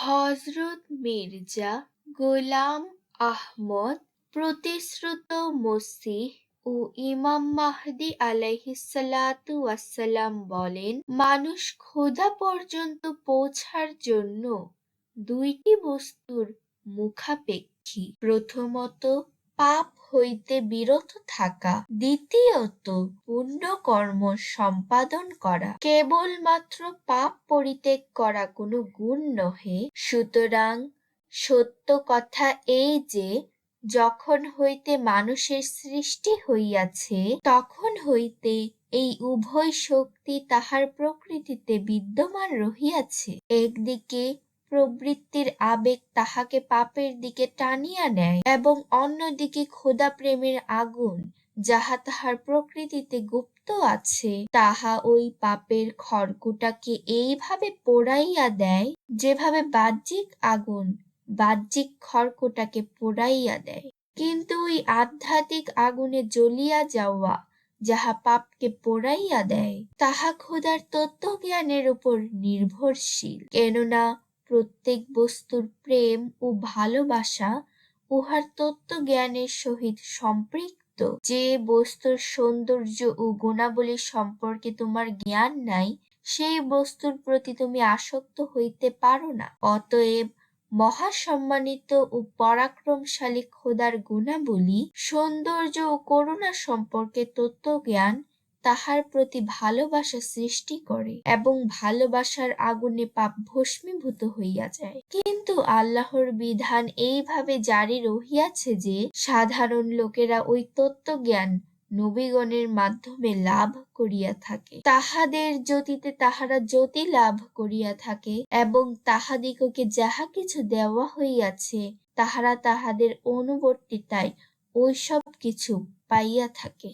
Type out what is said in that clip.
হযরত মির্জা গোলাম আহমদ প্রতিশ্রুত মসিহ ও ইমাম মাহদী আলাইহিসসালাতু ওয়াসসালাম বলেন, মানুষ খোদা পর্যন্ত পৌঁছার জন্য দুইটি বস্তুর মুখাপেক্ষী। প্রথমত, পাপ হইতে বিরত থাকা, দ্বিতীয়ত পুণ্যকর্ম সম্পাদন করা। কেবলমাত্র পাপ পরিত্যাগ করা কোনো গুণ নহে। সুতরাং সত্য কথা এই যে, যখন হইতে মানুষের সৃষ্টি হইয়াছে, তখন হইতে এই উভয় শক্তি তাহার প্রকৃতিতে বিদ্যমান রহিয়াছে। একদিকে প্রবৃত্তির আবেগ তাহাকে পাপের দিকে টানিয়া নেয় এবং অন্যদিকে খোদা প্রেমের আগুন, যাহা তাহার প্রকৃতিতে গুপ্ত আছে, তাহা ওই পাপের খড়কুটাকে এইভাবে পোড়াইয়া দেয়, যেভাবে বাহ্যিক আগুন বাহ্যিক খড়কুটাকে পোড়াইয়া দেয়। কিন্তু ওই আধ্যাত্মিক আগুনে জ্বলিয়া যাওয়া, যাহা পাপকে পোড়াইয়া দেয়, তাহা খোদার তত্ত্বজ্ঞানের উপর নির্ভরশীল। কেননা প্রত্যেক বস্তুর প্রেম ও ভালোবাসা উহার তত্ত্বজ্ঞানের সহিত সম্পৃক্ত। যে বস্তুর সৌন্দর্য ও গুণাবলী সম্পর্কে তোমার জ্ঞান নাই, সেই বস্তুর প্রতি তুমি আসক্ত হইতে পারো না। অতএব মহাসম্মানিত ও পরাক্রমশালী খোদার গুণাবলী, সৌন্দর্য ও করুণা সম্পর্কে তত্ত্বজ্ঞান তাহার প্রতি ভালোবাসা সৃষ্টি করে এবং ভালোবাসার আগুনে পাপ ভস্মীভূত হইয়া যায়। কিন্তু আল্লাহর বিধান এইভাবে জারি রহিয়াছে যে, সাধারণ লোকেরা ওই তত্ত্বজ্ঞান নবীগণের মাধ্যমে লাভ করিয়া থাকে। তাহাদের জ্যোতিতে তাহারা জ্যোতি লাভ করিয়া থাকে এবং তাহাদিগকে যাহা কিছু দেওয়া হইয়াছে, তাহারা তাহাদের অনুবর্তিতায় ঐসব কিছু পাইয়া থাকে।